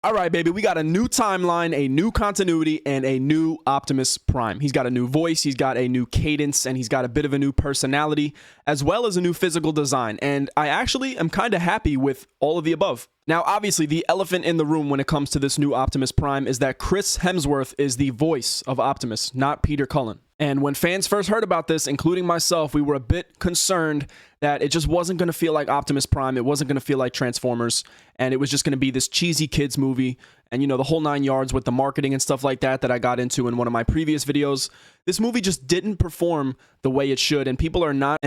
All right, baby, we got a new timeline, a new continuity, and a new Optimus Prime. He's got a new voice, he's got a new cadence, and he's got a bit of a new personality, as well as a new physical design. And I actually am kind of happy with all of the above. Now, obviously, the elephant in the room when it comes to this new Optimus Prime is that Chris Hemsworth is the voice of Optimus, not Peter Cullen. And when fans first heard about this, including myself, we were a bit concerned that it just wasn't going to feel like Optimus Prime, it wasn't going to feel like Transformers, and it was just going to be this cheesy kids movie, and the whole 9 yards with the marketing and stuff like that I got into in one of my previous videos. This movie just didn't perform the way it should, and people are not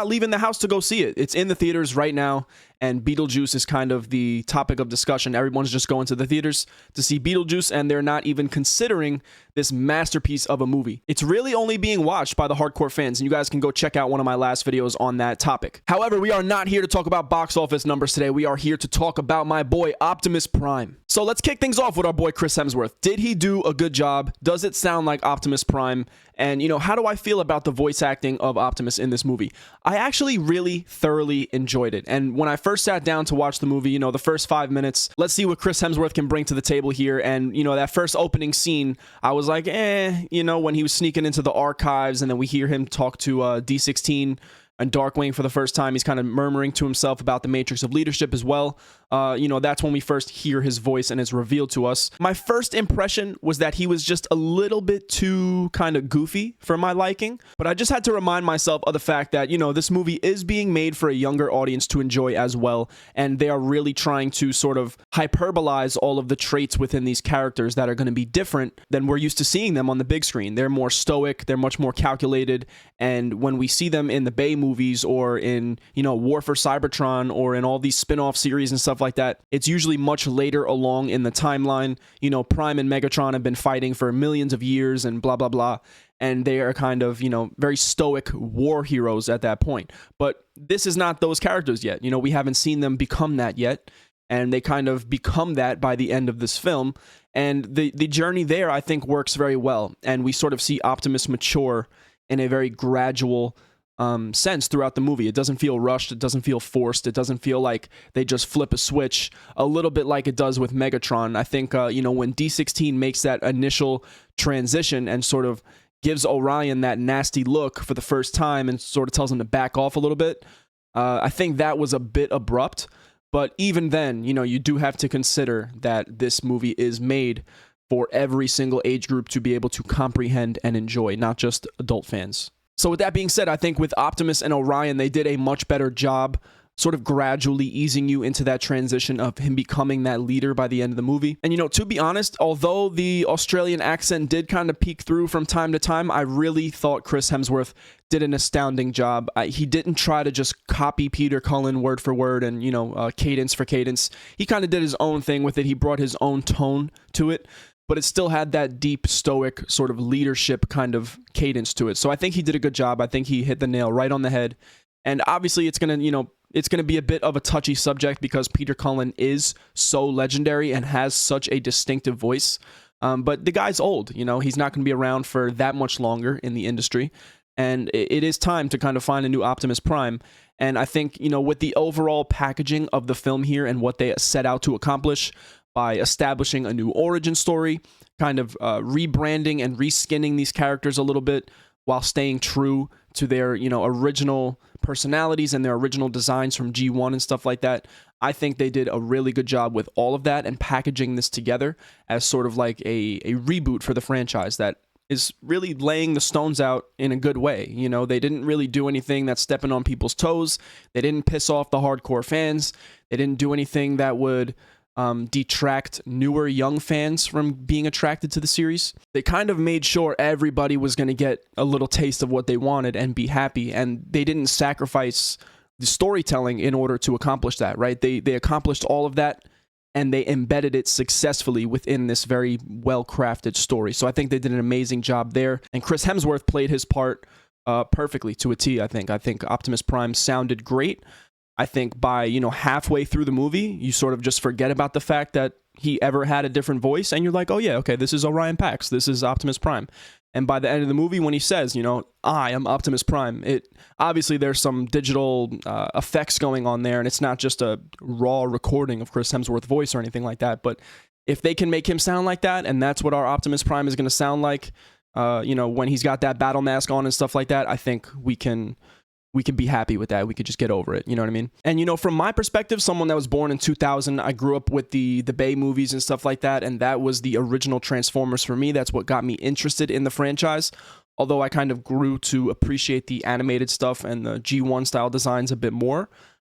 leaving the house to go see it. It's in the theaters right now, and Beetlejuice is kind of the topic of discussion. Everyone's just going to the theaters to see Beetlejuice, and they're not even considering this masterpiece of a movie. It's really only being watched by the hardcore fans, and you guys can go check out one of my last videos on that topic. However, we are not here to talk about box office numbers today. We are here to talk about my boy Optimus Prime. So let's kick things off with our boy Chris Hemsworth. Did he do a good job? Does it sound like Optimus Prime? And, how do I feel about the voice acting of Optimus in this movie? I actually really thoroughly enjoyed it. And when I first sat down to watch the movie, the first 5 minutes, let's see what Chris Hemsworth can bring to the table here. And, that first opening scene, I was like, when he was sneaking into the archives and then we hear him talk to D16 and Darkwing for the first time, he's kind of murmuring to himself about the matrix of leadership as well. That's when we first hear his voice and it's revealed to us. My first impression was that he was just a little bit too kind of goofy for my liking, but I just had to remind myself of the fact that, this movie is being made for a younger audience to enjoy as well, and they are really trying to sort of hyperbolize all of the traits within these characters that are going to be different than we're used to seeing them on the big screen. They're more stoic, they're much more calculated, and when we see them in the Bay movies or in, War for Cybertron or in all these spin-off series and stuff like that, it's usually much later along in the timeline. Prime and Megatron have been fighting for millions of years and blah, blah, blah. And they are kind of, very stoic war heroes at that point. But this is not those characters yet. We haven't seen them become that yet. And they kind of become that by the end of this film. And the journey there, I think, works very well. And we sort of see Optimus mature in a very gradual sense throughout the movie. It doesn't feel rushed. It doesn't feel forced. It doesn't feel like they just flip a switch, a little bit like it does with Megatron. I think, when D16 makes that initial transition and sort of gives Orion that nasty look for the first time and sort of tells him to back off a little bit, I think that was a bit abrupt. But even then, you do have to consider that this movie is made for every single age group to be able to comprehend and enjoy, not just adult fans. So with that being said, I think with Optimus and Orion, they did a much better job sort of gradually easing you into that transition of him becoming that leader by the end of the movie. And, to be honest, although the Australian accent did kind of peek through from time to time, I really thought Chris Hemsworth did an astounding job. He didn't try to just copy Peter Cullen word for word and, cadence for cadence. He kind of did his own thing with it. He brought his own tone to it, but it still had that deep, stoic sort of leadership kind of cadence to it. So I think he did a good job. I think he hit the nail right on the head. And obviously it's going to be a bit of a touchy subject because Peter Cullen is so legendary and has such a distinctive voice. But the guy's old, he's not going to be around for that much longer in the industry. And it is time to kind of find a new Optimus Prime. And I think, with the overall packaging of the film here and what they set out to accomplish by establishing a new origin story, kind of rebranding and reskinning these characters a little bit while staying true to their, original personalities and their original designs from G1 and stuff like that. I think they did a really good job with all of that and packaging this together as sort of like a reboot for the franchise that is really laying the stones out in a good way. They didn't really do anything that's stepping on people's toes. They didn't piss off the hardcore fans. They didn't do anything that would detract newer young fans from being attracted to the series. They kind of made sure everybody was going to get a little taste of what they wanted and be happy, and they didn't sacrifice the storytelling in order to accomplish that, right? They accomplished all of that, and they embedded it successfully within this very well-crafted story. So I think they did an amazing job there, and Chris Hemsworth played his part perfectly to a T, I think. I think Optimus Prime sounded great. I think by, halfway through the movie, you sort of just forget about the fact that he ever had a different voice, and you're like, oh yeah, okay, this is Orion Pax, this is Optimus Prime. And by the end of the movie, when he says, I am Optimus Prime, obviously there's some digital effects going on there, and it's not just a raw recording of Chris Hemsworth's voice or anything like that, but if they can make him sound like that, and that's what our Optimus Prime is going to sound like, when he's got that battle mask on and stuff like that, I think we can be happy with that. We could just get over it. You know what I mean? And, from my perspective, someone that was born in 2000, I grew up with the Bay movies and stuff like that. And that was the original Transformers for me. That's what got me interested in the franchise. Although I kind of grew to appreciate the animated stuff and the G1 style designs a bit more,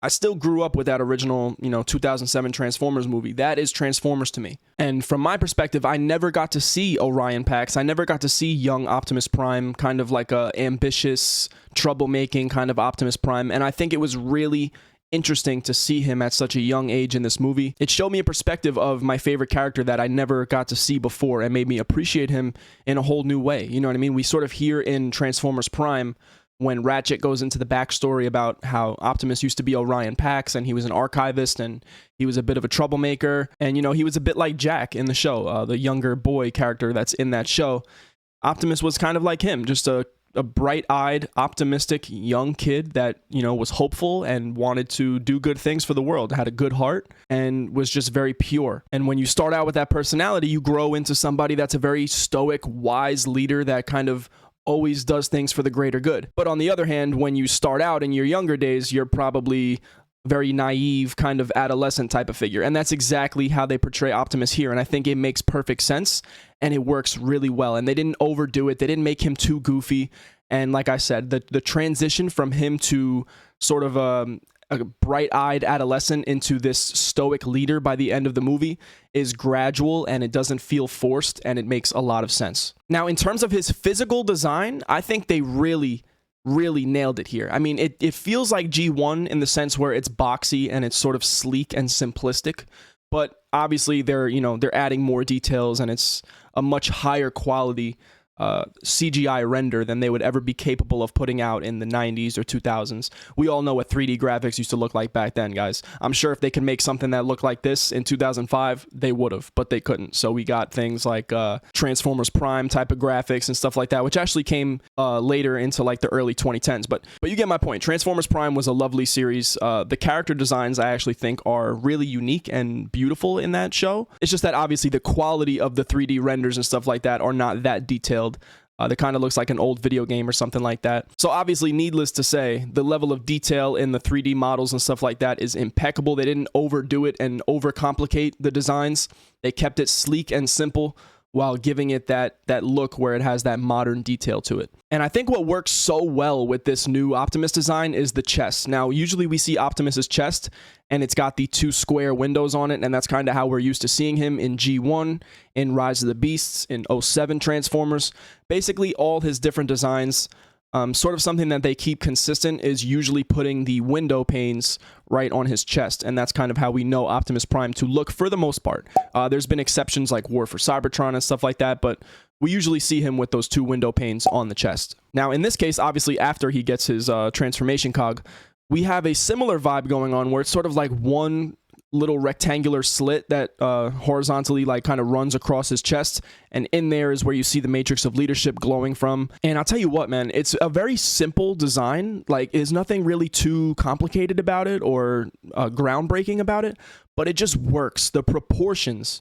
I still grew up with that original, 2007 Transformers movie. That is Transformers to me. And from my perspective, I never got to see Orion Pax. I never got to see young Optimus Prime, kind of like a ambitious, troublemaking kind of Optimus Prime. And I think it was really interesting to see him at such a young age in this movie. It showed me a perspective of my favorite character that I never got to see before and made me appreciate him in a whole new way. You know what I mean? We sort of hear in Transformers Prime when Ratchet goes into the backstory about how Optimus used to be Orion Pax and he was an archivist and he was a bit of a troublemaker. And, he was a bit like Jack in the show, the younger boy character that's in that show. Optimus was kind of like him, just a bright-eyed, optimistic young kid that, was hopeful and wanted to do good things for the world, had a good heart, and was just very pure. And when you start out with that personality, you grow into somebody that's a very stoic, wise leader that kind of always does things for the greater good. But on the other hand, when you start out in your younger days, you're probably very naive, kind of adolescent type of figure. And that's exactly how they portray Optimus here. And I think it makes perfect sense and it works really well. And they didn't overdo it. They didn't make him too goofy. And like I said, the transition from him to sort of a bright-eyed adolescent into this stoic leader by the end of the movie is gradual and it doesn't feel forced and it makes a lot of sense. Now, in terms of his physical design, I think they really nailed it here. I mean, it feels like G1 in the sense where it's boxy and it's sort of sleek and simplistic, but obviously they're adding more details and it's a much higher quality CGI render than they would ever be capable of putting out in the 90s or 2000s. We all know what 3D graphics used to look like back then, guys. I'm sure if they could make something that looked like this in 2005, they would have, but they couldn't. So we got things like Transformers Prime type of graphics and stuff like that, which actually came later into like the early 2010s. But you get my point. Transformers Prime was a lovely series. The character designs I actually think are really unique and beautiful in that show. It's just that obviously the quality of the 3D renders and stuff like that are not that detailed. That kind of looks like an old video game or something like that. So obviously, needless to say, the level of detail in the 3D models and stuff like that is impeccable. They didn't overdo it and overcomplicate the designs. They kept it sleek and simple while giving it that look where it has that modern detail to it. And I think what works so well with this new Optimus design is the chest. Now, usually we see Optimus's chest, and it's got the two square windows on it, and that's kind of how we're used to seeing him in G1, in Rise of the Beasts, in '07 Transformers. Basically, all his different designs, sort of something that they keep consistent is usually putting the window panes right on his chest, and that's kind of how we know Optimus Prime to look for the most part. There's been exceptions like War for Cybertron and stuff like that, but we usually see him with those two window panes on the chest. Now, in this case, obviously, after he gets his transformation cog, we have a similar vibe going on where it's sort of like one little rectangular slit that horizontally like kind of runs across his chest, and in there is where you see the matrix of leadership glowing from. And I'll tell you what, man, it's a very simple design. Like, there's nothing really too complicated about it or groundbreaking about it, but it just works. The proportions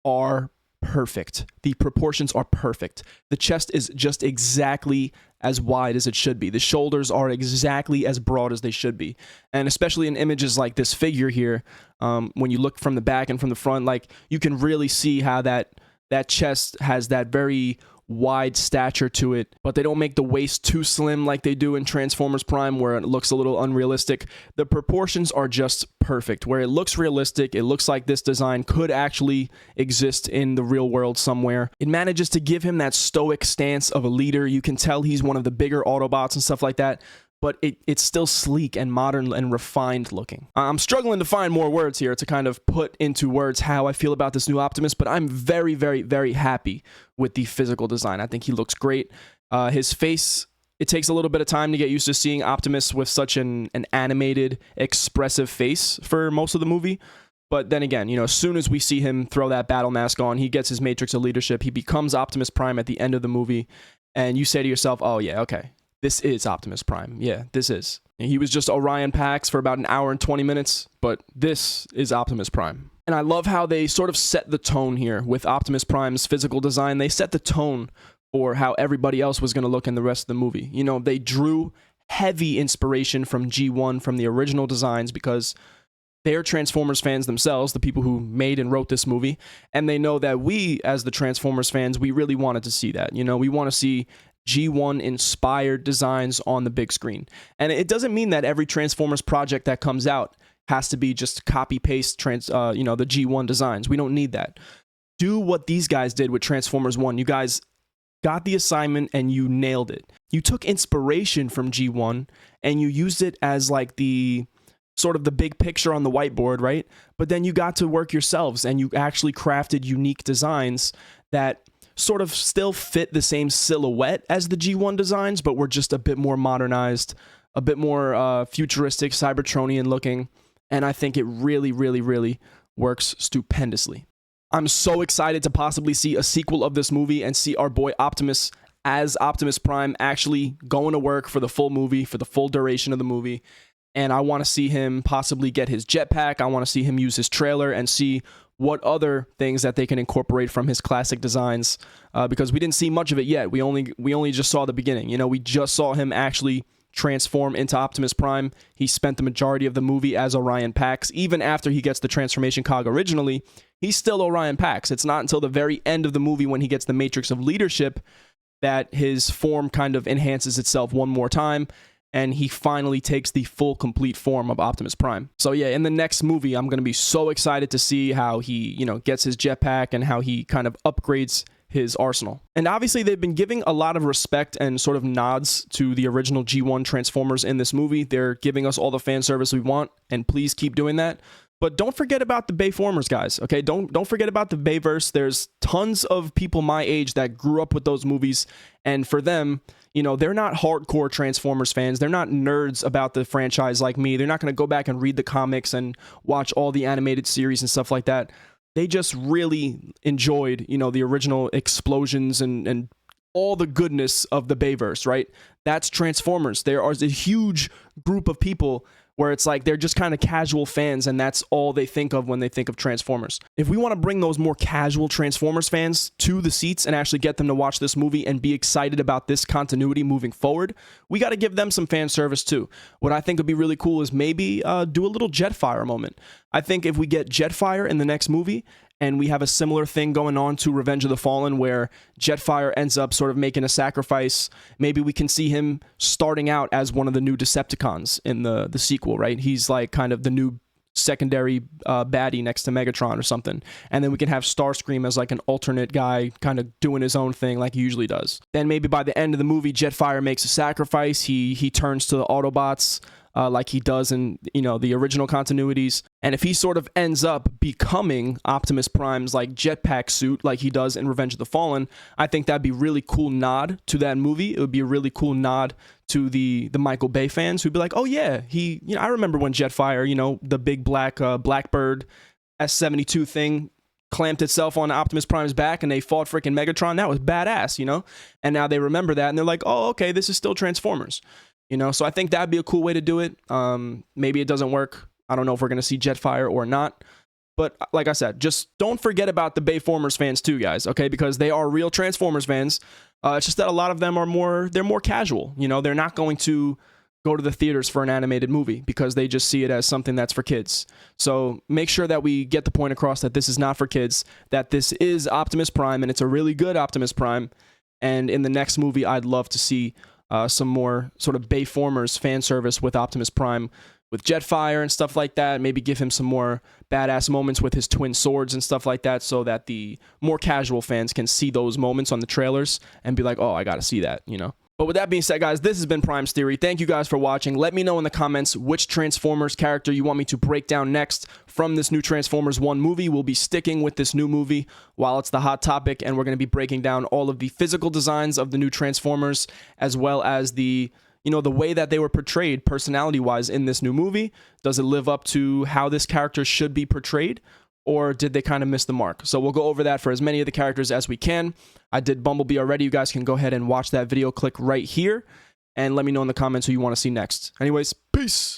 are perfect. The proportions are perfect. The chest is just exactly as wide as it should be. The shoulders are exactly as broad as they should be. And especially in images like this figure here, when you look from the back and from the front, like, you can really see how that chest has that very wide stature to it, but they don't make the waist too slim like they do in Transformers Prime, where it looks a little unrealistic. The proportions are just perfect, where it looks realistic. It looks like this design could actually exist in the real world somewhere. It manages to give him that stoic stance of a leader. You can tell he's one of the bigger Autobots and stuff like that, but it's still sleek and modern and refined looking. I'm struggling to find more words here to kind of put into words how I feel about this new Optimus, but I'm very, very, very happy with the physical design. I think he looks great. His face, it takes a little bit of time to get used to seeing Optimus with such an animated, expressive face for most of the movie. But then again, as soon as we see him throw that battle mask on, he gets his matrix of leadership, he becomes Optimus Prime at the end of the movie, and you say to yourself, oh yeah, okay, this is Optimus Prime. Yeah, this is. He was just Orion Pax for about an hour and 20 minutes, but this is Optimus Prime. And I love how they sort of set the tone here with Optimus Prime's physical design. They set the tone for how everybody else was going to look in the rest of the movie. You know, they drew heavy inspiration from G1, from the original designs, because they're Transformers fans themselves, the people who made and wrote this movie, and they know that we, as the Transformers fans, we really wanted to see that. You know, we want to see G1 inspired designs on the big screen. And it doesn't mean that every Transformers project that comes out has to be just copy paste the G1 designs. We don't need that. Do what these guys did with Transformers 1. You guys got the assignment and you nailed it. You took inspiration from G1 and you used it as like the sort of the big picture on the whiteboard, right? But then you got to work yourselves and you actually crafted unique designs that sort of still fit the same silhouette as the G1 designs, but were just a bit more modernized, a bit more futuristic, Cybertronian looking. And I think it really, really, really works stupendously. I'm so excited to possibly see a sequel of this movie and see our boy Optimus as Optimus Prime actually going to work for the full movie, for the full duration of the movie. And I want to see him possibly get his jetpack. I want to see him use his trailer and see what other things that they can incorporate from his classic designs, because we didn't see much of it yet. We only just saw the beginning. You know, we just saw him actually transform into Optimus Prime. He spent the majority of the movie as Orion Pax. Even after he gets the transformation cog originally, he's still Orion Pax. It's not until the very end of the movie when he gets the Matrix of Leadership that his form kind of enhances itself one more time, and he finally takes the full, complete form of Optimus Prime. So yeah, in the next movie, I'm going to be so excited to see how he, you know, gets his jetpack and how he kind of upgrades his arsenal. And obviously, they've been giving a lot of respect and sort of nods to the original G1 Transformers in this movie. They're giving us all the fan service we want, and please keep doing that. But don't forget about the Bayformers, guys, okay? Don't forget about the Bayverse. There's tons of people my age that grew up with those movies, and for them, you know, they're not hardcore Transformers fans. They're not nerds about the franchise like me. They're not going to go back and read the comics and watch all the animated series and stuff like that. They just really enjoyed, you know, the original explosions and all the goodness of the Bayverse, right? That's Transformers. There is a huge group of people where it's like they're just kind of casual fans, and that's all they think of when they think of Transformers. If we want to bring those more casual Transformers fans to the seats and actually get them to watch this movie and be excited about this continuity moving forward, we got to give them some fan service too. What I think would be really cool is maybe do a little Jetfire moment. I think if we get Jetfire in the next movie, and we have a similar thing going on to Revenge of the Fallen where Jetfire ends up sort of making a sacrifice, maybe we can see him starting out as one of the new Decepticons in the sequel, right? He's like kind of the new secondary baddie next to Megatron or something. And then we can have Starscream as like an alternate guy kind of doing his own thing like he usually does. Then maybe by the end of the movie, Jetfire makes a sacrifice. He turns to the Autobots, like he does in, you know, the original continuities. And if he sort of ends up becoming Optimus Prime's like jetpack suit like he does in Revenge of the Fallen, I think that'd be a really cool nod to that movie. It would be a really cool nod to the Michael Bay fans who'd be like, oh yeah, I remember when Jetfire, you know, the big black Blackbird S-72 thing clamped itself on Optimus Prime's back and they fought freaking Megatron. That was badass, you know? And now they remember that and they're like, oh, okay, this is still Transformers. You know, so I think that'd be a cool way to do it. Maybe it doesn't work. I don't know if we're going to see Jetfire or not. But like I said, just don't forget about the Bayformers fans too, guys, okay? Because they are real Transformers fans. It's just that a lot of them they're more casual. You know, they're not going to go to the theaters for an animated movie because they just see it as something that's for kids. So make sure that we get the point across that this is not for kids, that this is Optimus Prime, and it's a really good Optimus Prime. And in the next movie, I'd love to see some more sort of Bayformers fan service with Optimus Prime, with Jetfire and stuff like that. Maybe give him some more badass moments with his twin swords and stuff like that, so that the more casual fans can see those moments on the trailers and be like, oh, I gotta see that, you know? But with that being said, guys, this has been Prime's Theory. Thank you guys for watching. Let me know in the comments which Transformers character you want me to break down next from this new Transformers 1 movie. We'll be sticking with this new movie while it's the hot topic, and we're going to be breaking down all of the physical designs of the new Transformers, as well as the, you know, the way that they were portrayed personality-wise in this new movie. Does it live up to how this character should be portrayed? Or did they kind of miss the mark? So we'll go over that for as many of the characters as we can. I did Bumblebee already. You guys can go ahead and watch that video. Click right here and let me know in the comments who you want to see next. Anyways, peace.